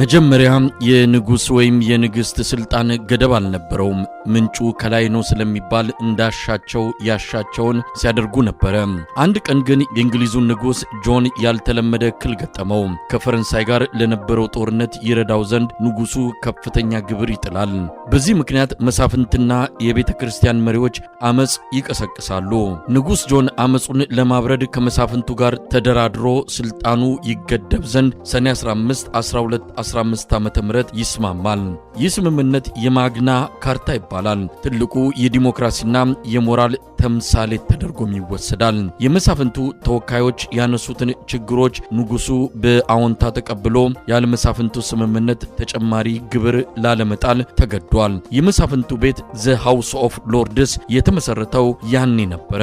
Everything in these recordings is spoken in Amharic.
መጀመሪያ የንጉስ ወይም የንግስት ስልጣን ገደብ አልነበረውም። ምንጩ ከላይ ነው ስለሚባል እንዳሻቸው ያሻቸውን ሲያደርጉ ነበር። አንድ ቀን ግን የእንግሊዙ ንጉስ ጆን ያልተለመደ እክል ገጠመው። ከፈረንሳይ ጋር ለነበረው ጦርነት ይረዳው ዘንድ ንጉሱ ከፍተኛ ግብር ይጥላል። በዚህ ምክንያት መሳፍንትና የቤተ ክርስቲያን መሪዎች አመጽ ይቀሰቅሳሉ። ንጉስ ጆን አመጹን ለማብረድ ከመሳፍንቱ ጋር ተደራድሮ ስልጣኑ ይገደብ ዘንድ ሰኔ 15 ዓመተ ምህረት ይስማማል። ይህ ስምምነት የማግና ካርታ ይባላል። ትልቁ የዲሞክራሲና የሞራል ተምሳሌት ተደርጎም ይወሰዳል። የመሳፍንቱ ተወካዮች ያነሱትን ችግሮች ንጉሱ በአዎንታ ተቀብሎ ያለ መሳፍንቱ ስምምነት ተጨማሪ ግብር ላለመጣል ተገዷል። የመሳፍንቱ ቤት ዘ ሃውስ ኦፍ ሎርድስ የተመሰረተው ያኔ ነበረ።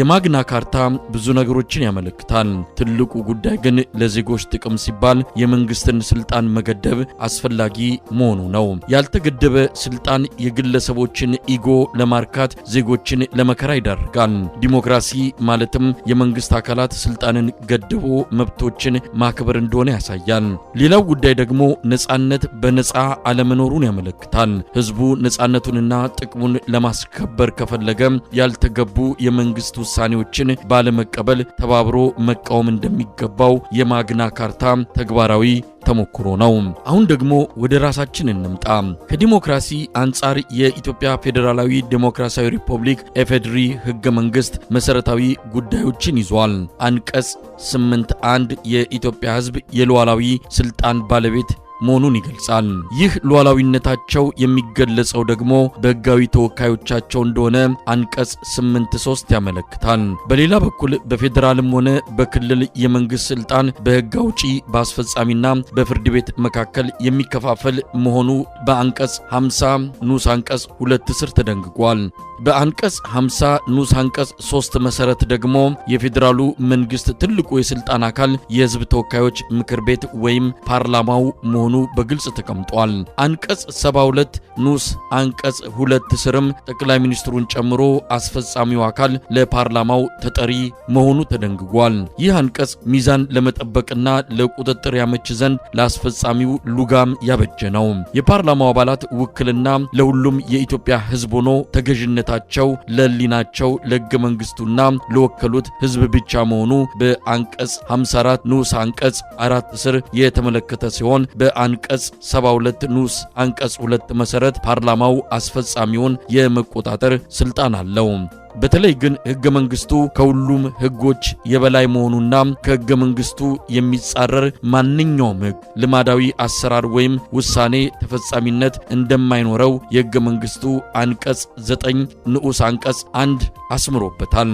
የማግና ካርታ ብዙ ነገሮችን ያመለክታል። ትልቁ ጉዳይ ግን ለዜጎች ጥቅም ሲባል የመንግስትን ስልጣን መገደብ አስፈላጊ መሆኑ ነው። ያልተገደበ ስልጣን የግለሰቦችን ኢጎ ለማርካት ዜጎችን ለመከራ ይዳርጋል። ዲሞክራሲ ማለትም የመንግስት አካላት ስልጣንን ገድቦ መብቶችን ማክበር እንደሆነ ያሳያል። ሌላው ጉዳይ ደግሞ ነጻነት በነጻ አለመኖሩን ያመለክታል። ህዝቡ ነጻነቱንና ጥቅሙን ለማስከበር ከፈለገ ያልተገቡ የመንግስት ውሳኔዎችን ባለመቀበል ተባብሮ መቃወም እንደሚገባው የማግና ካርታ ተግባራዊ ተሞክሮ ነው። አሁን ደግሞ ወደ ራሳችን እንምጣ። ከዲሞክራሲ አንጻር የኢትዮጵያ ፌዴራላዊ ዴሞክራሲያዊ ሪፐብሊክ ኢፌዴሪ ህገ መንግስት መሰረታዊ ጉዳዮችን ይዟል። አንቀጽ 8(1) የኢትዮጵያ ህዝብ የሉዓላዊ ስልጣን ባለቤት መሆኑን ይገልጻል። ይህ ሉዓላዊነታቸው የሚገለጸው ደግሞ በህጋዊ ተወካዮቻቸው እንደሆነ አንቀጽ 8(3) ያመለክታል። በሌላ በኩል በፌዴራልም ሆነ በክልል የመንግስት ስልጣን በህግ አውጪ በአስፈጻሚና በፍርድ ቤት መካከል የሚከፋፈል መሆኑ በአንቀጽ 50 ንዑስ አንቀጽ 2 ስር ተደንግጓል። በአንቀጽ 50 ንዑስ አንቀጽ 3 መሰረት ደግሞ የፌዴራሉ መንግስት ትልቁ የስልጣን አካል የህዝብ ተወካዮች ምክር ቤት ወይም ፓርላማው መሆኑ በግልጽ ተቀምጧል። አንቀጽ 72 ንዑስ አንቀጽ 2 ስርም ጠቅላይ ሚኒስትሩን ጨምሮ አስፈጻሚው አካል ለፓርላማው ተጠሪ መሆኑ ተደንግጓል። ይህ አንቀጽ ሚዛን ለመጠበቅና ለቁጥጥር ያመች ዘንድ ለአስፈጻሚው ሉጋም ያበጀ ነው። የፓርላማው አባላት ውክልና ለሁሉም የኢትዮጵያ ህዝብ ሆኖ ተገዥነታቸው ለህሊናቸው ለህገ መንግስቱና ለወከሉት ህዝብ ብቻ መሆኑ በአንቀጽ 54 ንዑስ አንቀጽ 4 ስር የተመለከተ ሲሆን በአንቀጽ 72 ንዑስ አንቀጽ 2 መሰረት ፓርላማው አስፈጻሚውን የመቆጣጠር ስልጣን አለው። በተለይ ግን ህገ መንግስቱ ከሁሉም ህጎች የበላይ መሆኑና ከህገ መንግስቱ የሚጻረር ማንኛውም ህግ ልማዳዊ አሰራር ወይም ውሳኔ ተፈጻሚነት እንደማይኖረው የህገ መንግስቱ አንቀጽ 9 ንዑስ አንቀጽ 1 አስምሮበታል።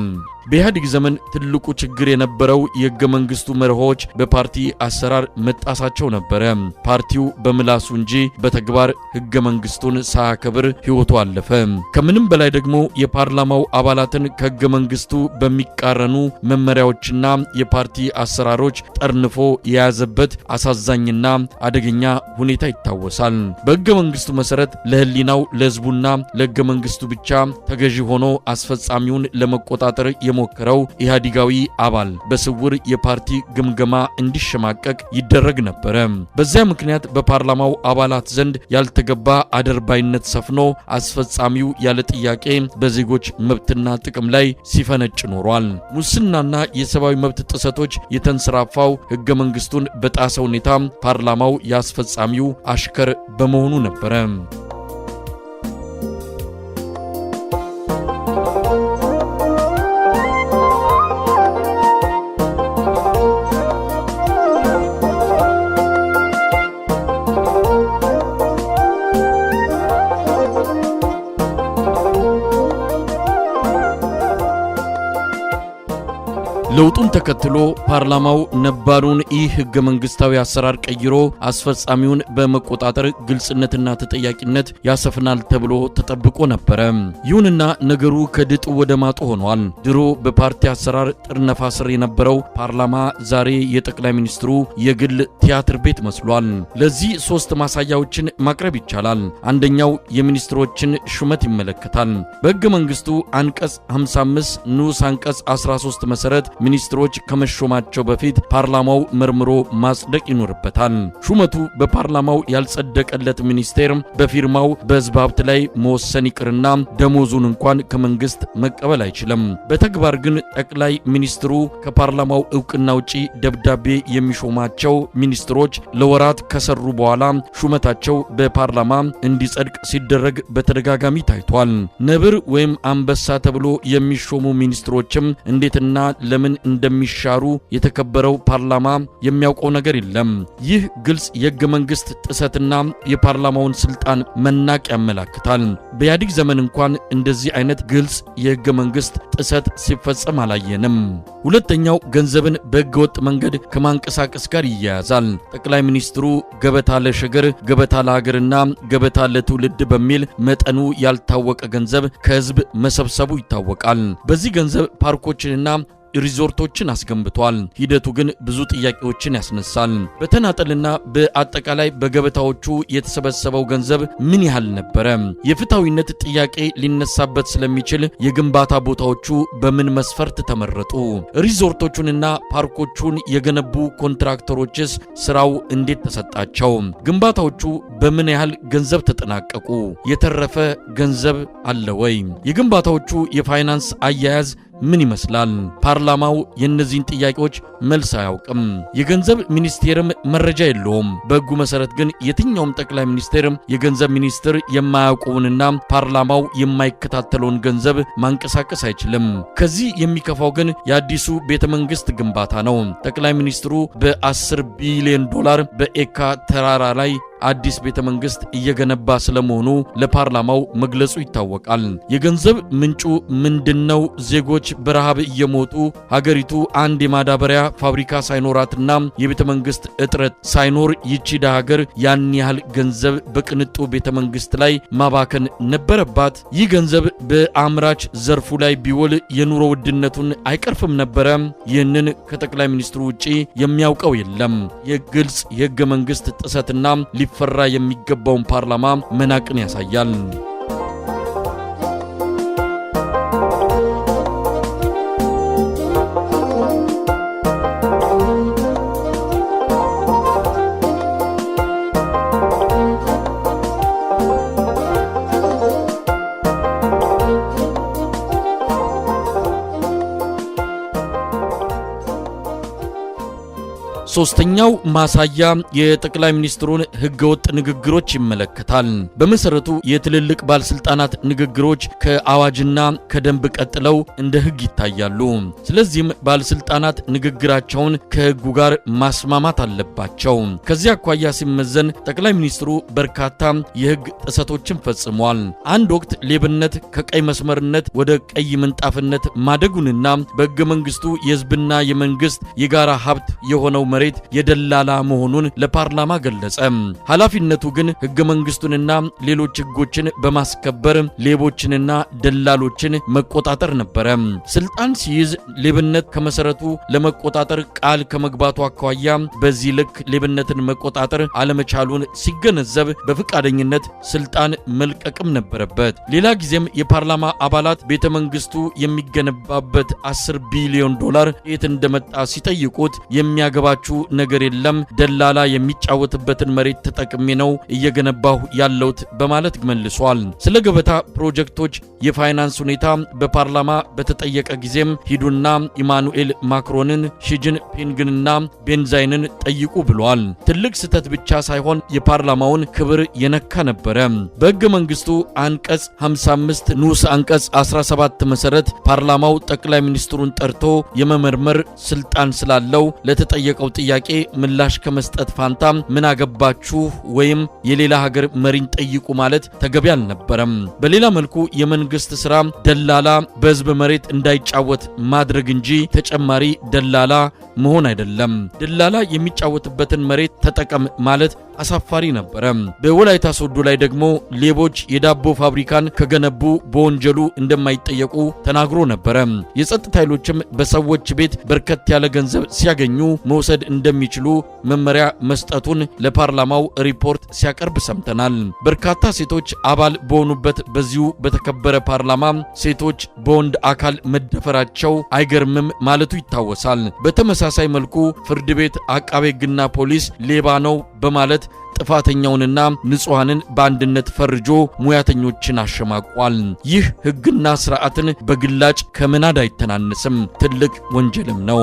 በኢህአዴግ ዘመን ትልቁ ችግር የነበረው የህገ መንግስቱ መርሆች በፓርቲ አሰራር መጣሳቸው ነበረ። ፓርቲው በምላሱ እንጂ በተግባር ህገ መንግስቱን ሳያከብር ህይወቱ አለፈ። ከምንም በላይ ደግሞ የፓርላማው አባላትን ከህገ መንግስቱ በሚቃረኑ መመሪያዎችና የፓርቲ አሰራሮች ጠርንፎ የያዘበት አሳዛኝና አደገኛ ሁኔታ ይታወሳል። በህገ መንግስቱ መሰረት ለህሊናው ለህዝቡና ለህገ መንግስቱ ብቻ ተገዢ ሆኖ አስፈጻሚውን ለመቆጣጠር የሞከረው ኢህአዲጋዊ አባል በስውር የፓርቲ ግምገማ እንዲሸማቀቅ ይደረግ ነበረ። በዚያ ምክንያት በፓርላማው አባላት ዘንድ ያልተገባ አደርባይነት ሰፍኖ አስፈጻሚው ያለ ጥያቄ በዜጎች መብትና ጥቅም ላይ ሲፈነጭ ኖሯል። ሙስናና የሰብአዊ መብት ጥሰቶች የተንሰራፋው ህገ መንግስቱን በጣሰ ሁኔታ ፓርላማው ያስፈጻሚው አሽከር በመሆኑ ነበረ። ለውጡን ተከትሎ ፓርላማው ነባሩን ህገ መንግስታዊ አሰራር ቀይሮ አስፈጻሚውን በመቆጣጠር ግልጽነትና ተጠያቂነት ያሰፍናል ተብሎ ተጠብቆ ነበር። ይሁንና ነገሩ ከድጡ ወደ ማጡ ሆኗል። ድሮ በፓርቲ አሰራር ጥርነፋ ስር የነበረው ፓርላማ ዛሬ የጠቅላይ ሚኒስትሩ የግል ቲያትር ቤት መስሏል። ለዚህ ሶስት ማሳያዎችን ማቅረብ ይቻላል። አንደኛው የሚኒስትሮችን ሹመት ይመለከታል። በህገ መንግስቱ አንቀጽ 55 ንዑስ አንቀጽ 13 መሰረት ሚኒስትሮች ከመሾማቸው በፊት ፓርላማው መርምሮ ማጽደቅ ይኖርበታል። ሹመቱ በፓርላማው ያልጸደቀለት ሚኒስቴር በፊርማው በሕዝብ ሀብት ላይ መወሰን ይቅርና ደሞዙን እንኳን ከመንግስት መቀበል አይችልም። በተግባር ግን ጠቅላይ ሚኒስትሩ ከፓርላማው ዕውቅና ውጪ ደብዳቤ የሚሾማቸው ሚኒስትሮች ለወራት ከሰሩ በኋላ ሹመታቸው በፓርላማ እንዲጸድቅ ሲደረግ በተደጋጋሚ ታይቷል። ነብር ወይም አንበሳ ተብሎ የሚሾሙ ሚኒስትሮችም እንዴትና ለምን እንደሚሻሩ የተከበረው ፓርላማ የሚያውቀው ነገር የለም። ይህ ግልጽ የሕገ መንግስት ጥሰትና የፓርላማውን ስልጣን መናቅ ያመላክታል። በኢህአዴግ ዘመን እንኳን እንደዚህ አይነት ግልጽ የሕገ መንግስት ጥሰት ሲፈጸም አላየንም። ሁለተኛው ገንዘብን በሕገወጥ መንገድ ከማንቀሳቀስ ጋር ይያያዛል። ጠቅላይ ሚኒስትሩ ገበታ ለሸገር፣ ገበታ ለሀገርና ገበታ ለትውልድ በሚል መጠኑ ያልታወቀ ገንዘብ ከህዝብ መሰብሰቡ ይታወቃል። በዚህ ገንዘብ ፓርኮችንና ሪዞርቶችን አስገንብቷል። ሂደቱ ግን ብዙ ጥያቄዎችን ያስነሳል። በተናጠልና በአጠቃላይ በገበታዎቹ የተሰበሰበው ገንዘብ ምን ያህል ነበረ? የፍትሐዊነት ጥያቄ ሊነሳበት ስለሚችል የግንባታ ቦታዎቹ በምን መስፈርት ተመረጡ? ሪዞርቶቹንና ፓርኮቹን የገነቡ ኮንትራክተሮችስ ስራው እንዴት ተሰጣቸው? ግንባታዎቹ በምን ያህል ገንዘብ ተጠናቀቁ? የተረፈ ገንዘብ አለ ወይ? የግንባታዎቹ የፋይናንስ አያያዝ ምን ይመስላል? ፓርላማው የእነዚህን ጥያቄዎች መልስ አያውቅም። የገንዘብ ሚኒስቴርም መረጃ የለውም። በሕጉ መሰረት ግን የትኛውም ጠቅላይ ሚኒስቴር የገንዘብ ሚኒስትር የማያውቀውንና ፓርላማው የማይከታተለውን ገንዘብ ማንቀሳቀስ አይችልም። ከዚህ የሚከፋው ግን የአዲሱ ቤተ መንግስት ግንባታ ነው። ጠቅላይ ሚኒስትሩ በ10 ቢሊዮን ዶላር በኤካ ተራራ ላይ አዲስ ቤተ መንግስት እየገነባ ስለመሆኑ ለፓርላማው መግለጹ ይታወቃል። የገንዘብ ምንጩ ምንድነው? ዜጎች በረሃብ እየሞቱ ሀገሪቱ አንድ የማዳበሪያ ፋብሪካ ሳይኖራትና የቤተ መንግስት እጥረት ሳይኖር ይቺ ሀገር ያን ያህል ገንዘብ በቅንጡ ቤተ መንግስት ላይ ማባከን ነበረባት? ይህ ገንዘብ በአምራች ዘርፉ ላይ ቢውል የኑሮ ውድነቱን አይቀርፍም ነበረ? ይህንን ከጠቅላይ ሚኒስትሩ ውጪ የሚያውቀው የለም። የግልጽ የህገ መንግስት ጥሰትና ሊፈራ የሚገባውን ፓርላማ መናቅን ያሳያል። ሶስተኛው ማሳያ የጠቅላይ ሚኒስትሩን ህገወጥ ንግግሮች ይመለከታል። በመሰረቱ የትልልቅ ባለስልጣናት ንግግሮች ከአዋጅና ከደንብ ቀጥለው እንደ ህግ ይታያሉ። ስለዚህም ባለስልጣናት ንግግራቸውን ከህጉ ጋር ማስማማት አለባቸው። ከዚህ አኳያ ሲመዘን ጠቅላይ ሚኒስትሩ በርካታ የህግ ጥሰቶችን ፈጽሟል። አንድ ወቅት ሌብነት ከቀይ መስመርነት ወደ ቀይ ምንጣፍነት ማደጉንና በህገ መንግስቱ የህዝብና የመንግስት የጋራ ሀብት የሆነው መሬት የደላላ መሆኑን ለፓርላማ ገለጸ። ኃላፊነቱ ግን ህገ መንግስቱንና ሌሎች ህጎችን በማስከበር ሌቦችንና ደላሎችን መቆጣጠር ነበረ። ስልጣን ሲይዝ ሌብነት ከመሰረቱ ለመቆጣጠር ቃል ከመግባቱ አኳያ በዚህ ልክ ሌብነትን መቆጣጠር አለመቻሉን ሲገነዘብ በፈቃደኝነት ስልጣን መልቀቅም ነበረበት። ሌላ ጊዜም የፓርላማ አባላት ቤተ መንግስቱ የሚገነባበት 10 ቢሊዮን ዶላር የት እንደመጣ ሲጠይቁት የሚያገባችሁ ነገር የለም፣ ደላላ የሚጫወትበትን መሬት ተጠቅሜ ነው እየገነባሁ ያለሁት በማለት መልሷል። ስለ ገበታ ፕሮጀክቶች የፋይናንስ ሁኔታ በፓርላማ በተጠየቀ ጊዜም ሂዱና ኢማኑኤል ማክሮንን፣ ሺጂን ፒንግንና ቤንዛይንን ጠይቁ ብሏል። ትልቅ ስህተት ብቻ ሳይሆን የፓርላማውን ክብር የነካ ነበረ። በሕገ መንግስቱ አንቀጽ 55 ንዑስ አንቀጽ 17 መሰረት ፓርላማው ጠቅላይ ሚኒስትሩን ጠርቶ የመመርመር ስልጣን ስላለው ለተጠየቀው ጥያቄ ምላሽ ከመስጠት ፋንታ ምን አገባችሁ ወይም የሌላ ሀገር መሪን ጠይቁ ማለት ተገቢ አልነበረም። በሌላ መልኩ የመንግስት ስራ ደላላ በህዝብ መሬት እንዳይጫወት ማድረግ እንጂ ተጨማሪ ደላላ መሆን አይደለም። ደላላ የሚጫወትበትን መሬት ተጠቀም ማለት አሳፋሪ ነበረ። በወላይታ ሶዶ ላይ ደግሞ ሌቦች የዳቦ ፋብሪካን ከገነቡ በወንጀሉ እንደማይጠየቁ ተናግሮ ነበረ። የጸጥታ ኃይሎችም በሰዎች ቤት በርከት ያለ ገንዘብ ሲያገኙ መውሰድ እንደሚችሉ መመሪያ መስጠቱን ለፓርላማው ሪፖርት ሲያቀርብ ሰምተናል። በርካታ ሴቶች አባል በሆኑበት በዚሁ በተከበረ ፓርላማ ሴቶች በወንድ አካል መደፈራቸው አይገርምም ማለቱ ይታወሳል። በተመሳሳይ መልኩ ፍርድ ቤት አቃቤ ሕግና ፖሊስ ሌባ ነው በማለት ጥፋተኛውንና ንጹሃንን በአንድነት ፈርጆ ሙያተኞችን አሸማቋል። ይህ ሕግና ስርዓትን በግላጭ ከመናድ አይተናነስም፣ ትልቅ ወንጀልም ነው።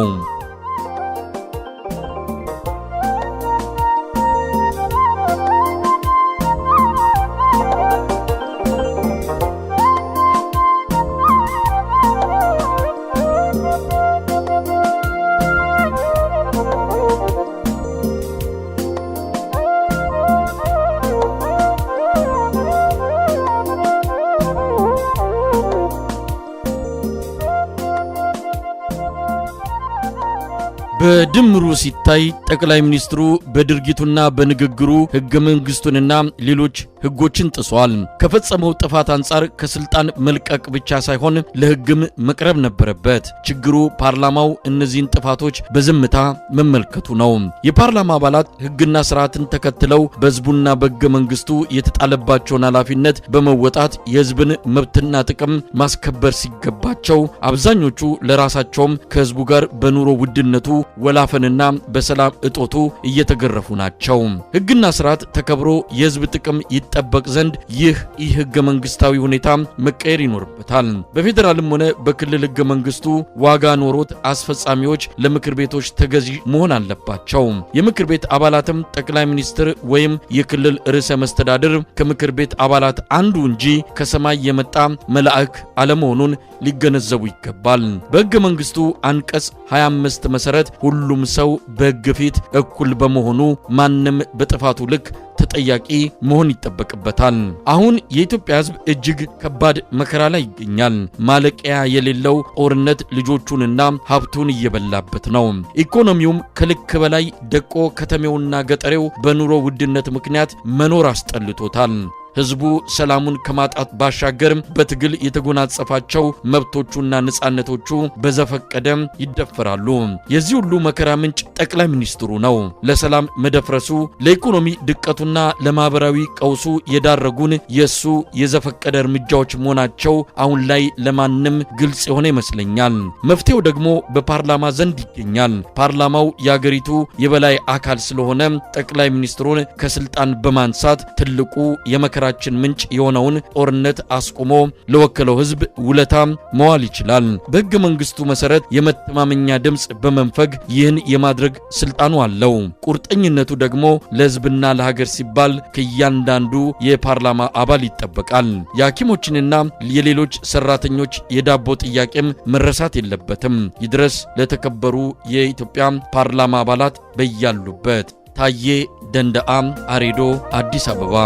በድምሩ ሲታይ ጠቅላይ ሚኒስትሩ በድርጊቱና በንግግሩ ሕገ መንግስቱንና ሌሎች ሕጎችን ጥሷል። ከፈጸመው ጥፋት አንጻር ከስልጣን መልቀቅ ብቻ ሳይሆን ለሕግም መቅረብ ነበረበት። ችግሩ ፓርላማው እነዚህን ጥፋቶች በዝምታ መመልከቱ ነው። የፓርላማ አባላት ሕግና ስርዓትን ተከትለው በሕዝቡና በሕገ መንግስቱ የተጣለባቸውን ኃላፊነት በመወጣት የሕዝብን መብትና ጥቅም ማስከበር ሲገባቸው አብዛኞቹ ለራሳቸውም ከሕዝቡ ጋር በኑሮ ውድነቱ ወላፈንና በሰላም እጦቱ እየተገረፉ ናቸው። ሕግና ስርዓት ተከብሮ የሕዝብ ጥቅም ይጠበቅ ዘንድ ይህ ሕገ መንግስታዊ ሁኔታ መቀየር ይኖርበታል። በፌዴራልም ሆነ በክልል ሕገ መንግስቱ ዋጋ ኖሮት አስፈጻሚዎች ለምክር ቤቶች ተገዢ መሆን አለባቸው። የምክር ቤት አባላትም ጠቅላይ ሚኒስትር ወይም የክልል ርዕሰ መስተዳድር ከምክር ቤት አባላት አንዱ እንጂ ከሰማይ የመጣ መልአክ አለመሆኑን ሊገነዘቡ ይገባል። በሕገ መንግስቱ አንቀጽ 25 መሰረት ሁሉም ሰው በሕግ ፊት እኩል በመሆኑ ማንም በጥፋቱ ልክ ተጠያቂ መሆን ይጠበቅበታል። አሁን የኢትዮጵያ ሕዝብ እጅግ ከባድ መከራ ላይ ይገኛል። ማለቂያ የሌለው ጦርነት ልጆቹንና ሀብቱን እየበላበት ነው። ኢኮኖሚውም ከልክ በላይ ደቆ ከተሜውና ገጠሬው በኑሮ ውድነት ምክንያት መኖር አስጠልቶታል። ሕዝቡ ሰላሙን ከማጣት ባሻገር በትግል የተጎናጸፋቸው መብቶቹና ነጻነቶቹ በዘፈቀደ ይደፈራሉ። የዚህ ሁሉ መከራ ምንጭ ጠቅላይ ሚኒስትሩ ነው። ለሰላም መደፍረሱ፣ ለኢኮኖሚ ድቀቱና ለማህበራዊ ቀውሱ የዳረጉን የሱ የዘፈቀደ እርምጃዎች መሆናቸው አሁን ላይ ለማንም ግልጽ የሆነ ይመስለኛል። መፍትሄው ደግሞ በፓርላማ ዘንድ ይገኛል። ፓርላማው የአገሪቱ የበላይ አካል ስለሆነ ጠቅላይ ሚኒስትሩን ከስልጣን በማንሳት ትልቁ የመከራ ችን ምንጭ የሆነውን ጦርነት አስቆሞ ለወከለው ሕዝብ ውለታ መዋል ይችላል። በሕገ መንግስቱ መሰረት የመተማመኛ ድምጽ በመንፈግ ይህን የማድረግ ስልጣኑ አለው። ቁርጠኝነቱ ደግሞ ለሕዝብና ለሀገር ሲባል ከእያንዳንዱ የፓርላማ አባል ይጠበቃል። የሐኪሞችንና የሌሎች ሰራተኞች የዳቦ ጥያቄም መረሳት የለበትም። ይድረስ ለተከበሩ የኢትዮጵያ ፓርላማ አባላት በያሉበት። ታዬ ደንደአ፣ አሬዶ፣ አዲስ አበባ።